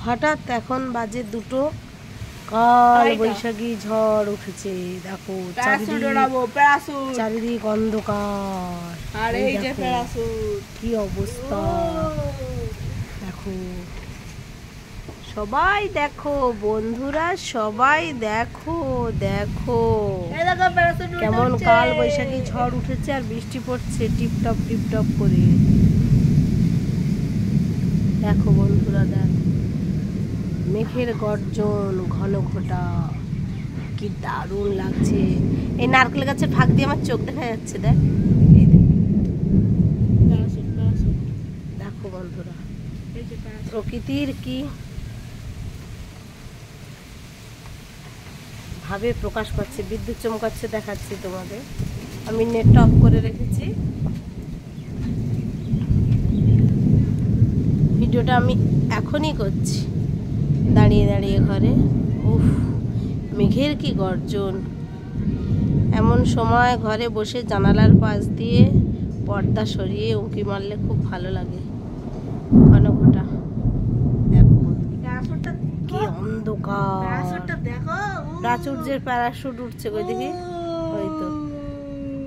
হঠাৎ এখন বাজে 2টো, কাল বৈশাখী ঝড় উঠেছে। দেখো চারিদিক অন্ধকার, আর এই যে প্যারাসুট, কি অবস্থা দেখো। সবাই দেখো বন্ধুরা, সবাই দেখো দেখো কেমন কাল বৈশাখী ঝড় উঠেছে আর বৃষ্টি পড়ছে টিপটপ টিপটপ করে। দেখো বন্ধুরা, দেখো মেঘের গর্জন, ঘন ঘটা, কি দারুণ লাগছে। এই নারকেল গাছের ফাঁক দিয়ে আমার চোখ দেখা যাচ্ছে। দেখো বন্ধুরা, প্রকৃতির কি ভাবে প্রকাশ পাচ্ছে। বিদ্যুৎ চমকাচ্ছে, দেখাচ্ছি তোমাদের। আমি নেটটা অফ করে রেখেছি। ভিডিওটা আমি এখনই করছি দাঁড়িয়ে দাঁড়িয়ে ঘরে। উফ, মেঘের কি গর্জন। এমন সময় ঘরে বসে জানালার পাশ দিয়ে পর্দা সরিয়ে উঁকি মারলে খুব ভালো লাগে। ঘন ঘটা দেখো, কি অন্ধকার। প্রাচুর্যের প্যারাশুট উঠছে, কই দেখি। ওই তো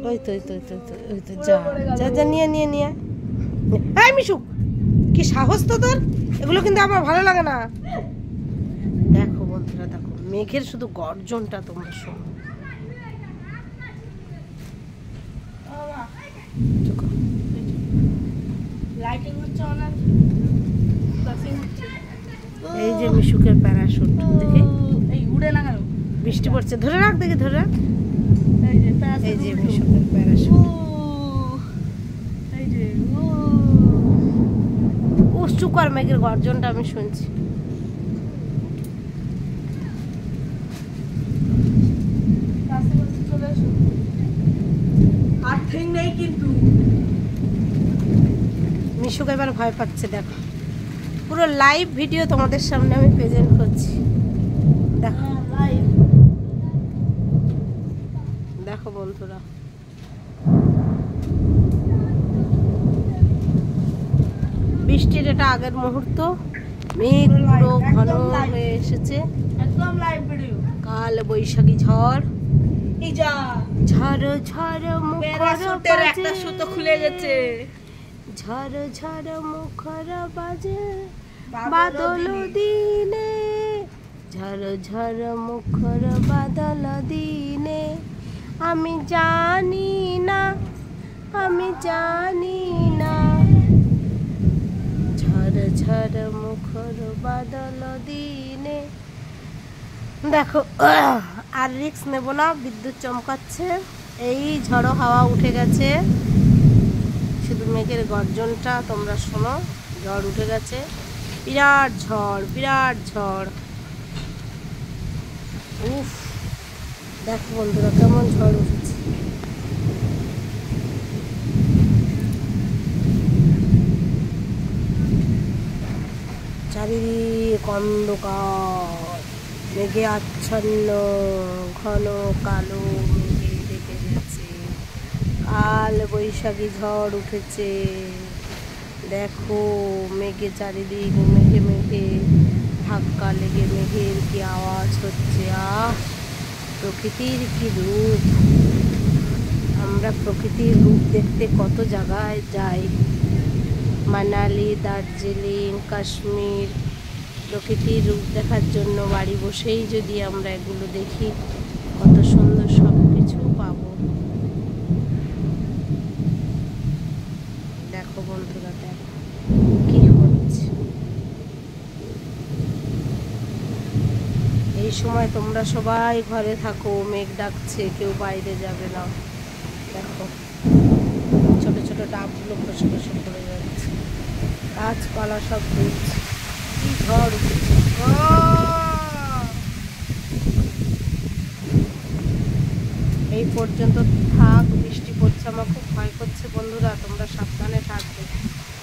ওই তো ওই তো ওই তো ওই তো, যা যা যা, নিয়ে নিয়ে নিয়ে। এই মিশুক, কি সাহস তো তোর! এগুলো কিন্তু আমার ভালো লাগে না। দেখো বন্ধুরা, দেখো মেঘের শুধু গর্জনটা তোমরা শোনো। এই যে মিশুকের প্যারাশুট দেখি, উড়ে না কেন? বৃষ্টি পড়ছে, ধরে রাখ দেখি, ধরে রাখ। এই যে মিশুকের প্যারাশুট। উচ্চুকর মেঘের গর্জনটা আমি শুনছি। মিশুক এবার ভয় পাচ্ছে। দেখো পুরো লাইভ ভিডিও তোমাদের সামনে আমি প্রেজেন্ট করছি। দেখো দেখো বন্ধুরা, বৃষ্টির এটা আগের মুহূর্ত। মেঘ পুরো ঘন হয়ে এসেছে, একদম লাইভ ভিডিও। কাল বৈশাখী ঝড়, ঝড় ঝড় মুখর একটা সুতো খুলে গেছে। ঝড় ঝড় মুখর বাজে বাদল দিনে, ঝড় ঝড় মুখর বাদল দিনে। আমি জানি না, আমি জানি না, ঝড় ঝড় মুখর বাদল দিনে। দেখো আর রিস্ক নেব না, বিদ্যুৎ চমকাচ্ছে। এই ঝড়ো হাওয়া উঠে গেছে, শুধু মেঘের গর্জনটা তোমরা শোনো। ঝড় উঠে গেছে, বিরাট ঝড়, বিরাট ঝড়। উফ, দেখো বন্ধুরা কেমন ঝড় উঠেছে। চারিদিক অন্ধকার, মেঘে আচ্ছন্ন, ঘন কালো মেঘে ঢেকে গেছে। কাল বৈশাখী ঝড় উঠেছে। দেখো মেঘে চারিদিক, মেঘে মেঘে ধাক্কা লেগে মেঘের কি আওয়াজ হচ্ছে। আহ, প্রকৃতির কি রূপ! আমরা প্রকৃতির রূপ দেখতে কত জায়গায় যাই, মানালি, দার্জিলিং, কাশ্মীর। প্রকৃতির রূপ দেখার জন্য বাড়ি বসেই যদি আমরা এগুলো দেখি, কত সুন্দর সব কিছু পাবো। দেখো বন্ধুরা, দেখো কি হচ্ছে। এই সময় তোমরা সবাই ঘরে থাকো, মেঘ ডাকছে, কেউ বাইরে যাবে না। দেখো ছোট ছোট ডাবগুলো খসে খসে পড়ে যাচ্ছে, গাছপালা সব দুলছে। কি ঝড় উঠেছে! এই পর্যন্ত থাক, বৃষ্টি পড়ছে, আমার খুব ভয় করছে। বন্ধুরা তোমরা সাবধানে থাকবে।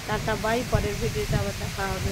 টাটা বাই, পরের ভিডিওতে আবার দেখা হবে।